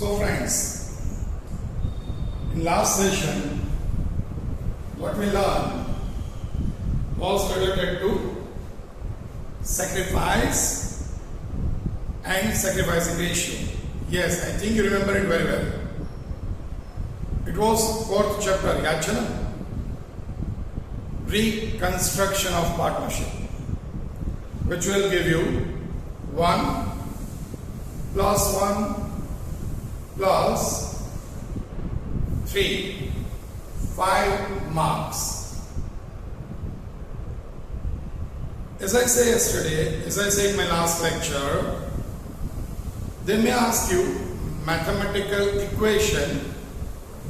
So friends, in last session, what we learned was related to sacrifice and sacrificing ratio. Yes, I think you remember it very well. It was fourth chapter, yaad chhe na? Reconstruction of partnership, which will give you 1 plus 1 plus 3, 5 marks. As I said yesterday, as I said in my last lecture, they may ask you mathematical equation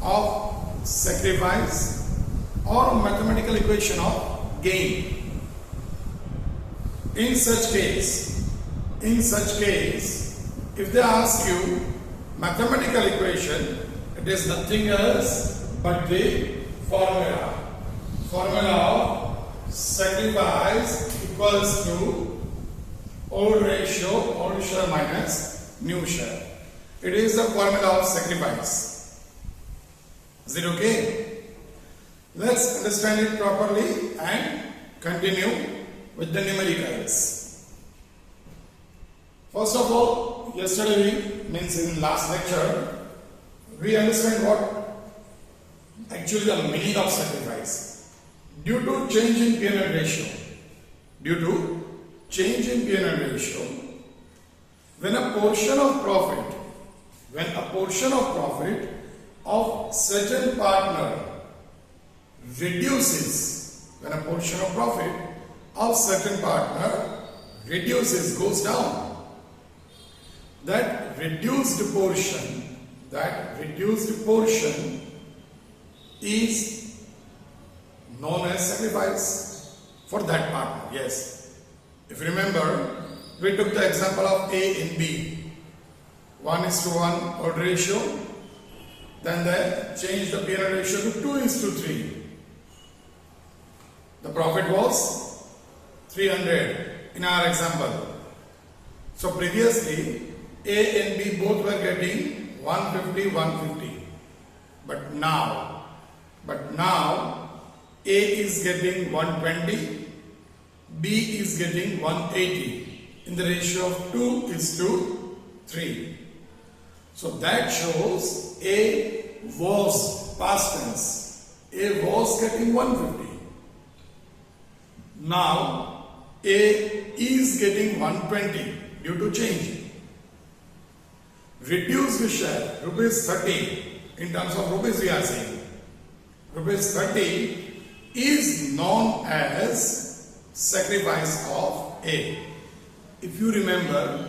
of sacrifice or mathematical equation of gain. In such case, if they ask you mathematical equation, it is nothing else but the formula of sacrifice equals to old share minus new share. It is the formula of sacrifice. Is it okay? Let's understand it properly and continue with the numericals. First of all, yesterday means in last lecture, we understand what actually the meaning of sacrifice. Due to change in P&L ratio, when a portion of profit of certain partner reduces, goes down, that reduced portion is known as sacrifice for that partner. Yes, if you remember, we took the example of A and B, 1:1 odd ratio, then they changed the P&L ratio to 2:3. The profit was 300 in our example. So previously A and B both were getting 150. But now A is getting 120, B is getting 180 in the ratio of 2:3. So that shows A was past tense. A was getting 150. Now A is getting 120 due to change. Reduced share, rupees 30, in terms of rupees we are saying. Rupees 30 is known as sacrifice of A. If you remember,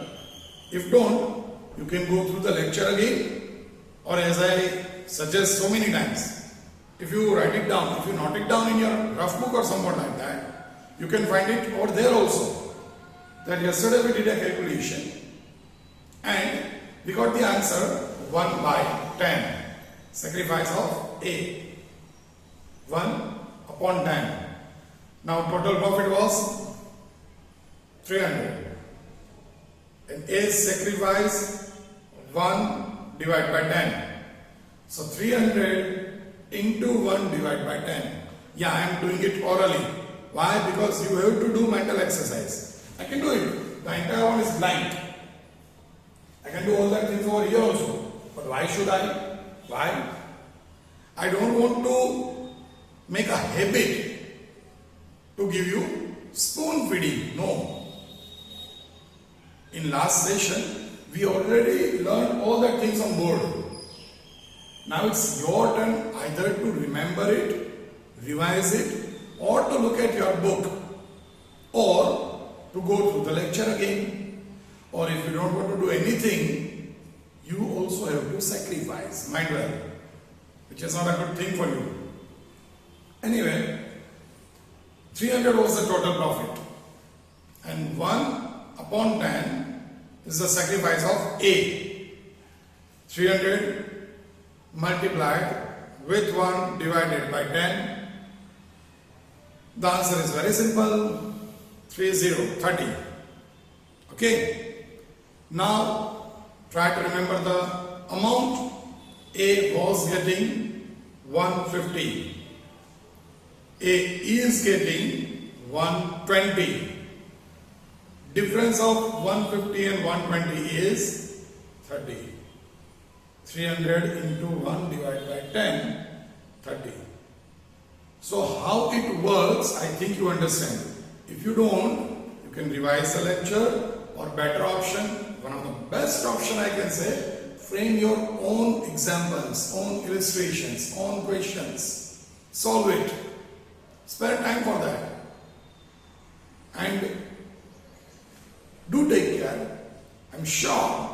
if don't, you can go through the lecture again, or as I suggest so many times, if you write it down, if you note it down in your rough book or somewhat like that, you can find it over there also. That yesterday we did a calculation and we got the answer 1/10. Sacrifice of A. 1/10. Now total profit was 300. And A's sacrifice 1 divided by 10. So 300 into 1 divided by 10. Yeah, I am doing it orally. Why? Because you have to do mental exercise. I can do it. The entire one is blank. I can do all that things over here also. But why should I? Why? I don't want to make a habit to give you spoon feeding. No. In last session, we already learned all that things on board. Now it's your turn either to remember it, revise it, or to look at your book, or to go through the lecture again. Or if you don't want to do anything, you also have to sacrifice, mind well, which is not a good thing for you. Anyway, 300 was the total profit, and 1/10 is the sacrifice of A. 300 multiplied with 1 divided by 10. The answer is very simple, 30. Okay. Now try to remember the amount A was getting 150. A is getting 120. Difference of 150 and 120 is 30. 300 into 1 divided by 10, 30. So how it works, I think you understand. If you don't, you can revise the lecture, or better option, one of the best option I can say, frame your own examples, own illustrations, own questions. Solve it. Spare time for that. And do take care. I'm sure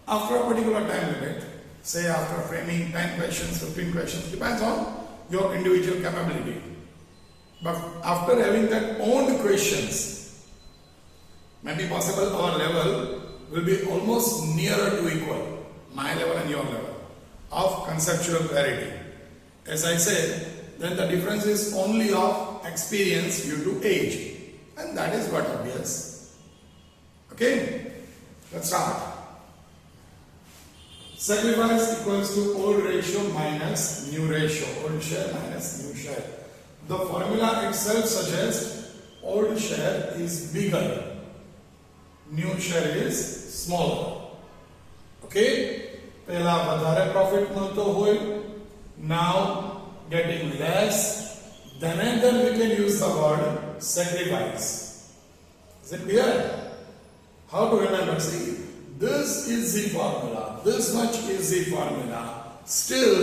after a particular time limit, say after framing 10 questions, 15 questions, depends on your individual capability. But after having that own questions, maybe possible our level will be almost nearer to equal, my level and your level of conceptual clarity. As I said, then the difference is only of experience due to age, and that is what obvious. Okay, let's start. Sacrifice equals to old ratio minus new ratio, old share minus new share. The formula itself suggests old share is bigger, new share is smaller. Okay, पहला વધારે profit મળતો હોય, now getting less, then and then we can use the word sacrifice. Is it clear? How to remember? See, this is the formula, this much is the formula. Still,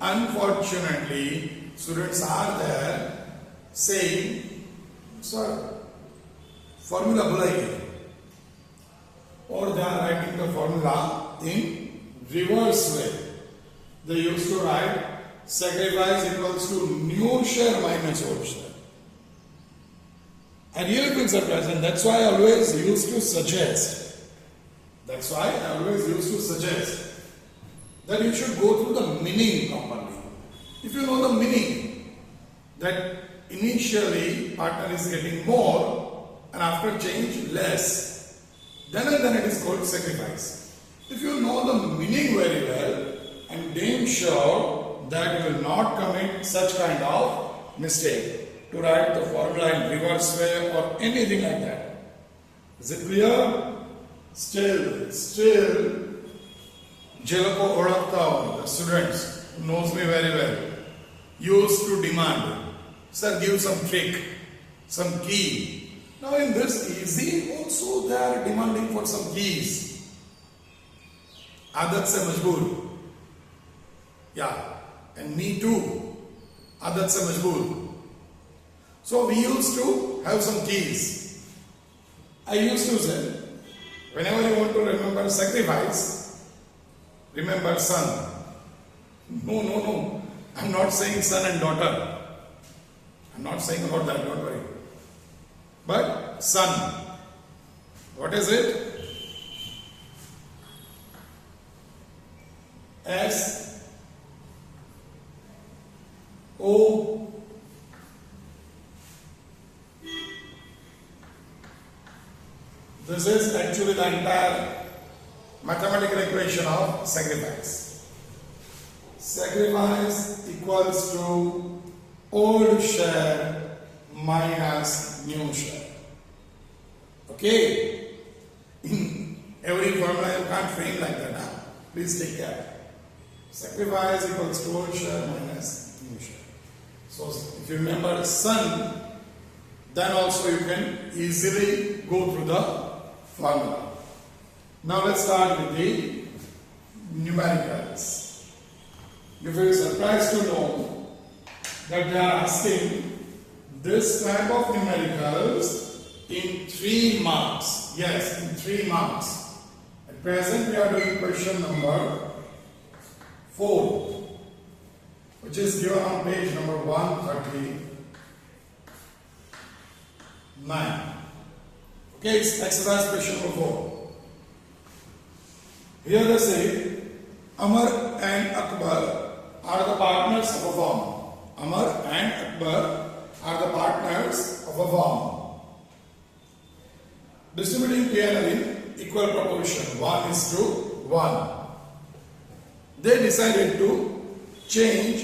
unfortunately, students are there saying, sir, formula bhulai, or they are writing the formula in reverse way. They used to write sacrifice equals to new share minus old share. I really been surprised, and that's why I always used to suggest. That's why I always used to suggest that you should go through the meaning properly. If you know the meaning, that initially partner is getting more and after change less, then and then it is called sacrifice. If you know the meaning very well and damn sure that you will not commit such kind of mistake to write the formula in reverse way or anything like that. Is it clear? Still, Jelako Orakta, the students who knows me very well, used to demand, sir, give some trick, some key. Now in this easy also they are demanding for some keys. Adat se majboor. Yeah, and me too. Adat se majboor. So we used to have some keys. I used to say, whenever you want to remember sacrifice, remember son. No. I'm not saying son and daughter. I'm not saying about that, don't worry. But son. What is it? S O This is actually the entire mathematical equation of sacrifice. Sacrifice equals to old share minus new share. Okay? In every formula you can't frame like that. Huh? Please take care. Sacrifice equals to old share minus new share. So if you remember son, then also you can easily go through the formula. Now let's start with the numericals. You will be surprised to know that they are asking this type of numericals in 3 marks. Yes, in 3 marks. At present we are doing question number 4, which is given on page number 139. Okay, it's exercise question number 4. Here they say, Amar and Akbar are the partners of a firm. Amar and Akbar are the partners of a firm. Distributing P&L in equal proportion, 1:1. they decided to change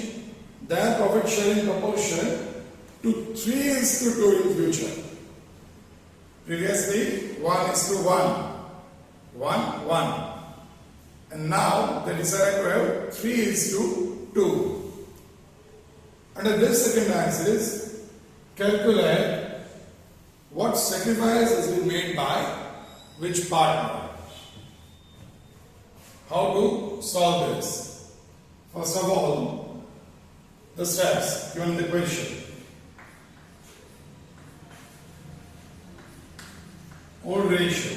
their profit sharing proportion to 3:2 in future. Previously 1:1, 1:1. And now they decided to have 3:2. Under this second axis, calculate what sacrifice has been made by which partner. How to solve this? First of all, the steps given in the question. Old ratio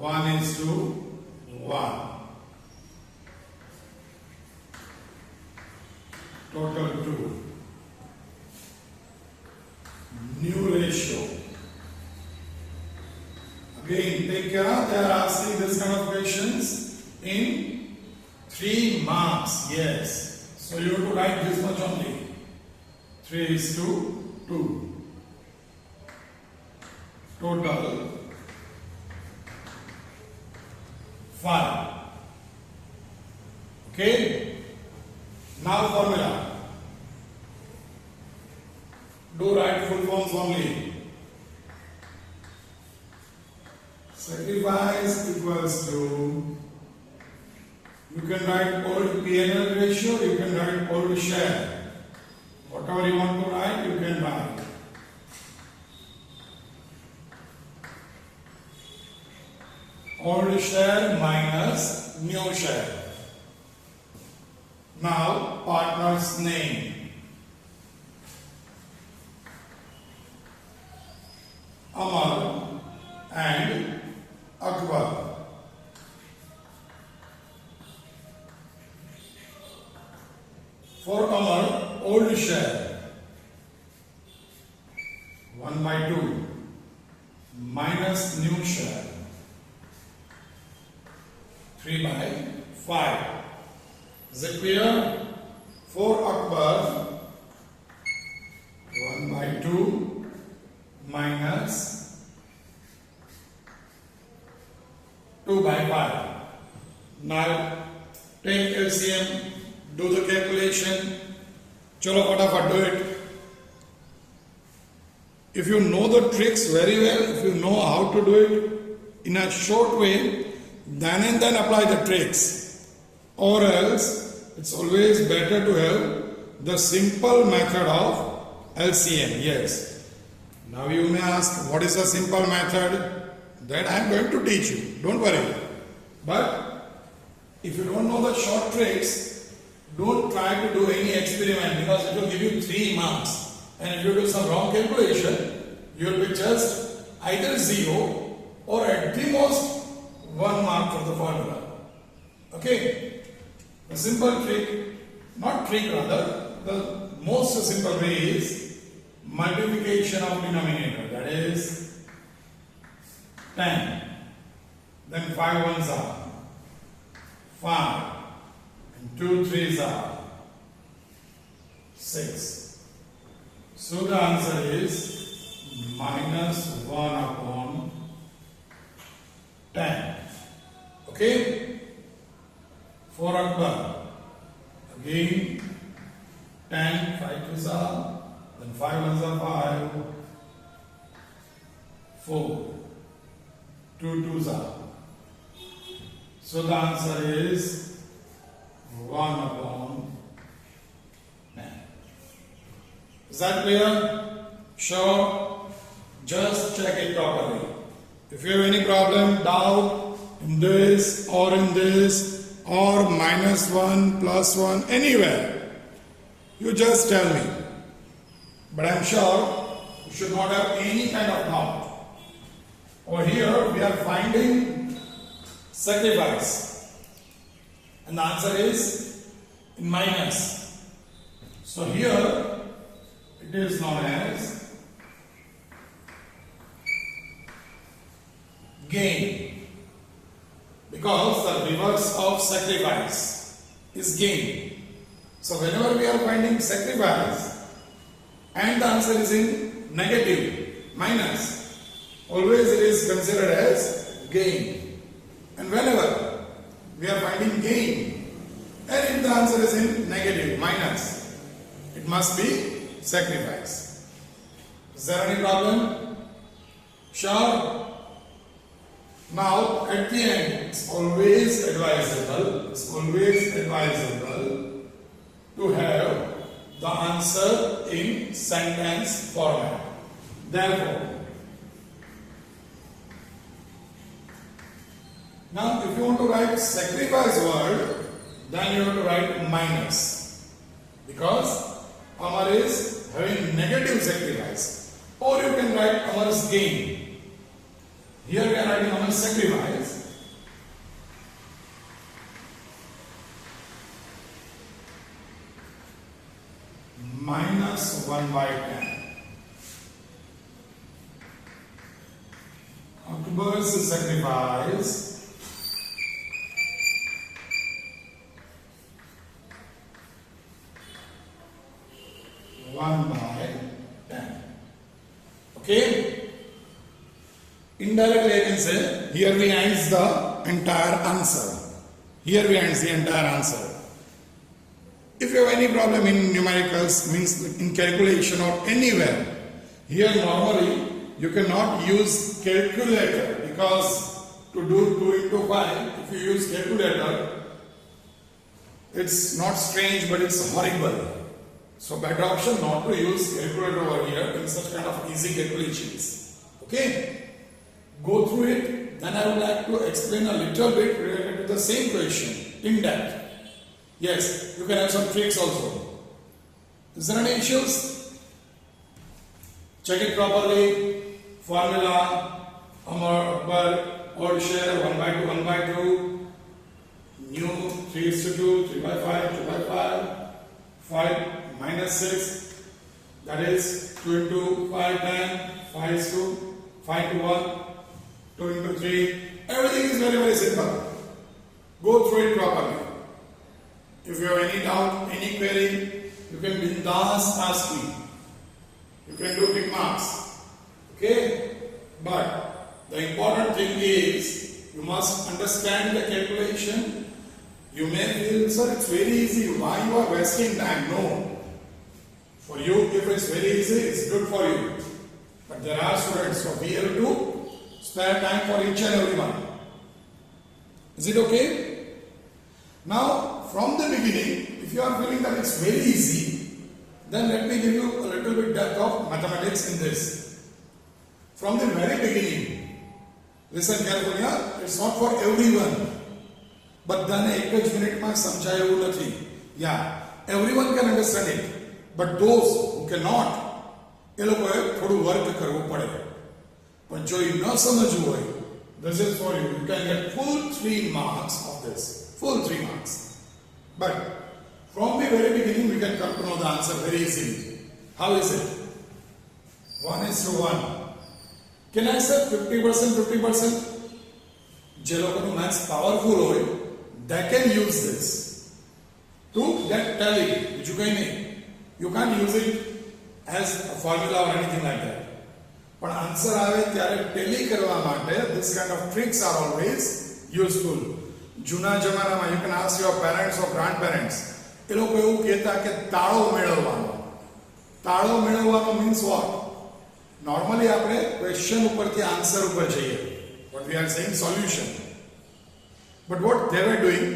1:1. Total 2. New ratio. Again, take care, they are asking this kind of questions in 3 marks. Yes. So you have to write this much only. 3:2. Total 5. Okay. Now formula. Do write full forms only. Sacrifice equals to, you can write old P&L ratio, you can write old share. Whatever you want to write, you can write. Old share minus new share. Now, partner's name. Amar and Akbar. For Amar, old share 1/2 minus new share 3/5. Is it clear? For Akbar 1/2 minus 2/5. Now take LCM, do the calculation. Chalo fatafat, do it. If you know the tricks very well, if you know how to do it in a short way, then and then apply the tricks. Or else, it's always better to have the simple method of LCM. Yes. Now you may ask, what is the simple method? That I am going to teach you. Don't worry. But if you don't know the short tricks, don't try to do any experiment because it will give you 3 marks. And if you do some wrong calculation, you will be just either 0 or at the most 1 mark for the formula. Okay? The simple trick, not trick rather, the most simple way is multiplication of denominator. That is 10. Then 5 ones are 5. And 2 3s are 6. So the answer is minus 1 upon 10. Okay? For Akbar, again 10, 5 2s are, then 5 ones are 5, 4, 2 2s are. So the answer is 1 upon 10. Is that clear? Sure. Just check it properly. If you have any problem, doubt in this or in this, or -1, +1, anywhere, you just tell me. But I am sure you should not have any kind of doubt. Over here, we are finding sacrifice. And the answer is in minus. So here, it is known as gain. Because the reverse of sacrifice is gain. So whenever we are finding sacrifice and the answer is in negative, minus, always it is considered as gain. And whenever we are finding gain, and if the answer is in negative, minus, it must be sacrifice. Is there any problem? Sure. Now, at the end, it's always advisable to have the answer in sentence format. Therefore, now if you want to write sacrifice word, then you have to write minus, because Amar is having negative sacrifice. Or you can write Amar's gain. Here we are writing Amar's sacrifice. Minus 1 by 10. Akbar's sacrifice one by 10. Okay? Indirectly I can say, here we ends the entire answer. Here we ends the entire answer. If you have any problem in numericals, means in calculation or anywhere, here normally you cannot use calculator, because to do 2 into 5, if you use calculator, it's not strange but it's horrible. So better option not to use calculator over here in such kind of easy calculations. Okay? Go through it, then I would like to explain a little bit related to the same question in depth. Yes, you can have some tricks also. Is there any issues? Check it properly. Formula, Amar, Akbar, odd share, 1 by 2, 1 by 2. New, 3 is to 2, 3 by 5, 2 by 5. 5 minus 6, that is 2 into 5, 10. 5 is to 5 to 1, 2 into 3. Everything is very, very simple. Go through it properly. If you have any doubt, any query, you can bindas ask me. You can do tick marks. Okay? But the important thing is, you must understand the calculation. You may feel, sir, it's very easy. Why you are wasting time? No. For you, if it's very easy, it's good for you. But there are students, so we have to spare time for each and every one. Is it okay? Now, from the beginning, if you are feeling that it's very easy, then let me give you a little bit depth of mathematics in this. From the very beginning, listen carefully, it's not for everyone. But then ek જ મિનિટમાં સમજાય એવું નથી. Yeah, everyone can understand it. But those who cannot, એ લોકોએ થોડું work કરવું પડે. પણ જો એ ન સમજવું હોય, this is for you. You can get full 3 marks of this. Full 3 marks. But from the very beginning, we can come to know the answer very easily. How is it? 1 is to 1. Can I say 50%, 50%? જે લોકોનું maths powerful હોય, they can use this to get tally. બીજું કંઈ નહીં. You can't use it as a formula or anything like that. પણ answer આવે ત્યારે tally કરવા માટે this kind of tricks are always useful. જૂના જમાનામાં you can ask your parents or grandparents. એ લોકો એવું કહેતા કે તાળો મેળવવાનો. તાળો મેળવવાનો means what? Normally આપણે question ઉપરથી answer ઉપર જઈએ. But we are saying solution. But what they were doing,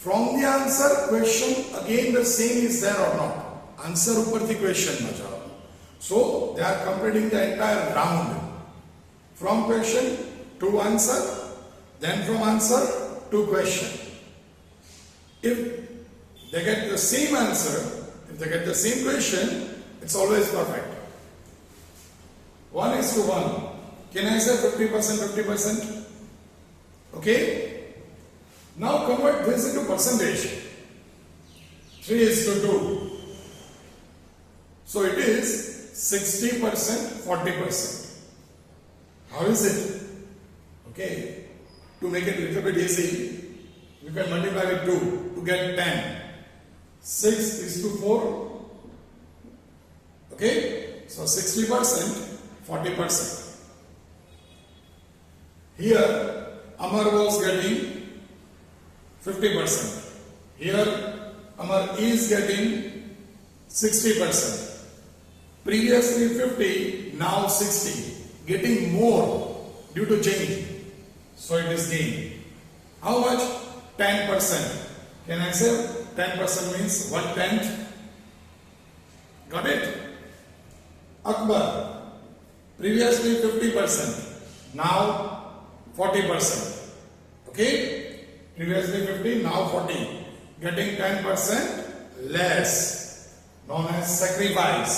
from the answer question again the same is there or not. Answer upperthi question ma jao. So they are completing the entire round. From question to answer, then from answer to question. If they get the same answer, if they get the same question, it's always perfect. 1 is to 1. Can I say 50%, 50%? Okay? Now convert this into percentage. 3 is to 2. So it is 60%, 40%. How is it? Okay. To make it a little bit easy, you can multiply with 2 to get 10. 6 is to 4. Okay. So 60%, 40%. Here Amar was getting 50%. Here Amar is getting 60%. Previously 50, now 60. Getting more due to change. So it is gain. How much? 10%. Can I say 10% means 1/10? Got it? Akbar, previously 50%, now 40%. Okay? Previously 50, now 40. Getting 10% less, known as sacrifice.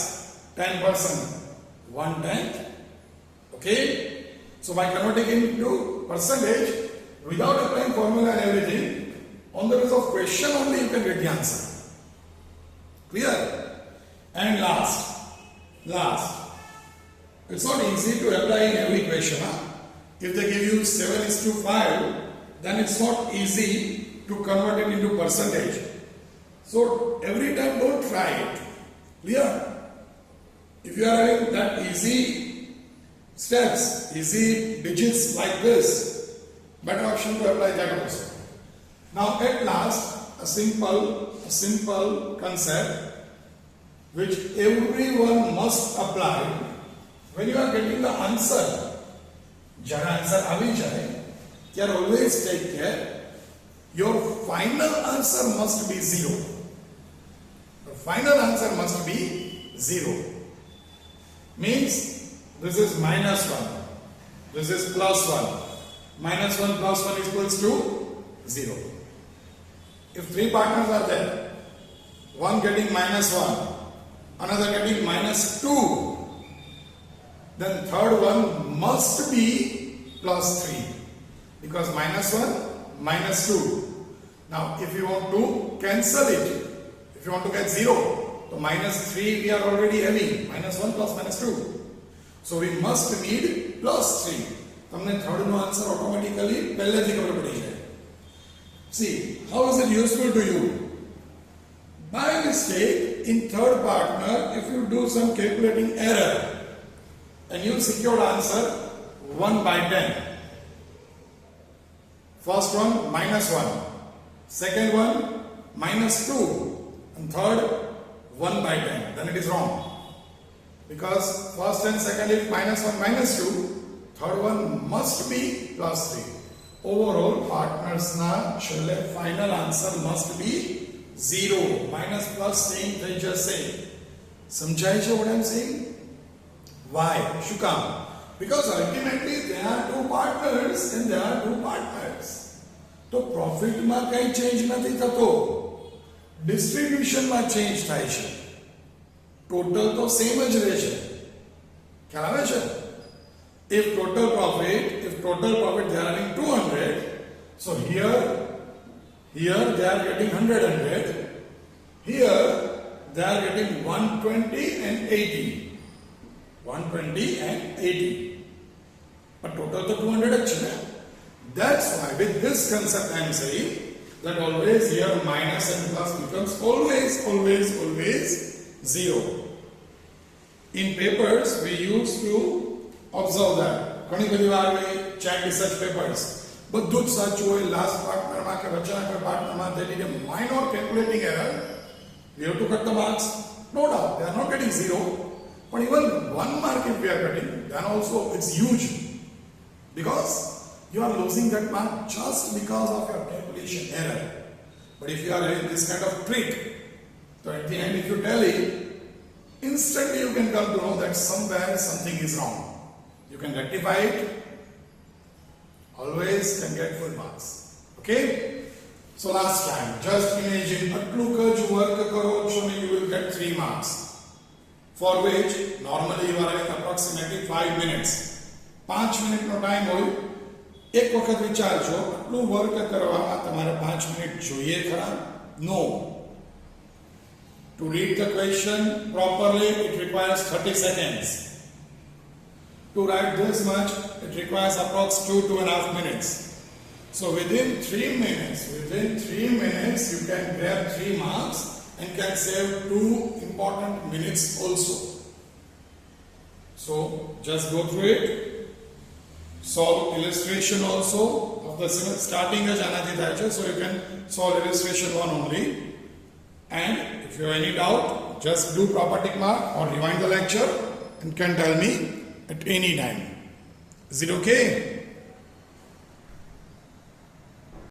10%, 1/10. Okay? So by converting it into percentage, without applying formula and everything, on the basis of question only you can get the answer. Clear? And last, it's not easy to apply in every question. If they give you 7:5, then it's not easy to convert it into percentage. So every time don't try it. Clear? If you are having that easy steps, easy digits like this, better option to apply that also. Now at last, a simple concept which everyone must apply when you are getting the answer. Jara answer avi jaye, you always take care. Your final answer must be 0. The final answer must be 0. Means this is -1. This is +1. -1 plus 1 equals to 0. If 3 partners are there, one getting -1, another getting -2, then third one must be +3 because -1, -2. Now if you want to cancel it, if you want to get 0, so -3 we are already having, -1 plus -2. So we must need +3. તમને third નો answer automatically પહેલેથી ખબર પડી જાય. See, how is it useful to you? By mistake, in third partner, if you do some calculating error and you secure answer 1/10. First one -1, second one -2, and third 1/10. Then it is wrong. Because first and second is -1, -2, third one must be +3. Overall, partners na chale final answer must be 0. Minus plus same they just say. Samjhai છે what I am saying? Why? શું કામ? Because ultimately there are two partners and there are two partners. તો profit માં કઈ change નથી થતો. Distribution માં change થાય છે. Total તો same જ રહે છે. ખ્યાલ આવે છે? If total profit they are having 200, so here they are getting 100, here they are getting 120 and 80. 120 and 80. But total to 200 actually. That's why with this concept I am saying that always here minus and plus becomes always 0. In papers we used to observe that. ઘણી બધી વાર we check research papers. બધું જ સાચું હોય last પાર્ટનરમાં કે વચ્ચેના પાર્ટનરમાં they did a minor calculating error. We have to cut the marks. No doubt they are not getting 0. But even 1 mark if we are getting, then also it's huge. Because you are losing that mark just because of your calculation error. But if you are having this kind of trick, so at the end if you tally, instantly you can come to know that somewhere something is wrong. You can rectify it, always can get full marks. Okay? So last time, just imagine આટલું જ work કરો છો ને you will get 3 marks. For which normally you are having approximately 5 minutes. 5 મિનિટનો time હોય. એક વખત વિચારજો આટલું વર્ક કરવામાં તમારે 5 મિનિટ જોઈએ ખરા? No. To read the question properly it requires 30 seconds. To write this much, it requires approx 2.5 minutes. So within 3 minutes, you can grab 3 marks and can save 2 important minutes also. So just go through it. Solve illustration also of ફક્ત starting જ આનાથી થાય છે. So you can solve illustration 1 only. And if you have any doubt, just do proper tick mark or rewind the lecture and can tell me at any time. Is it okay?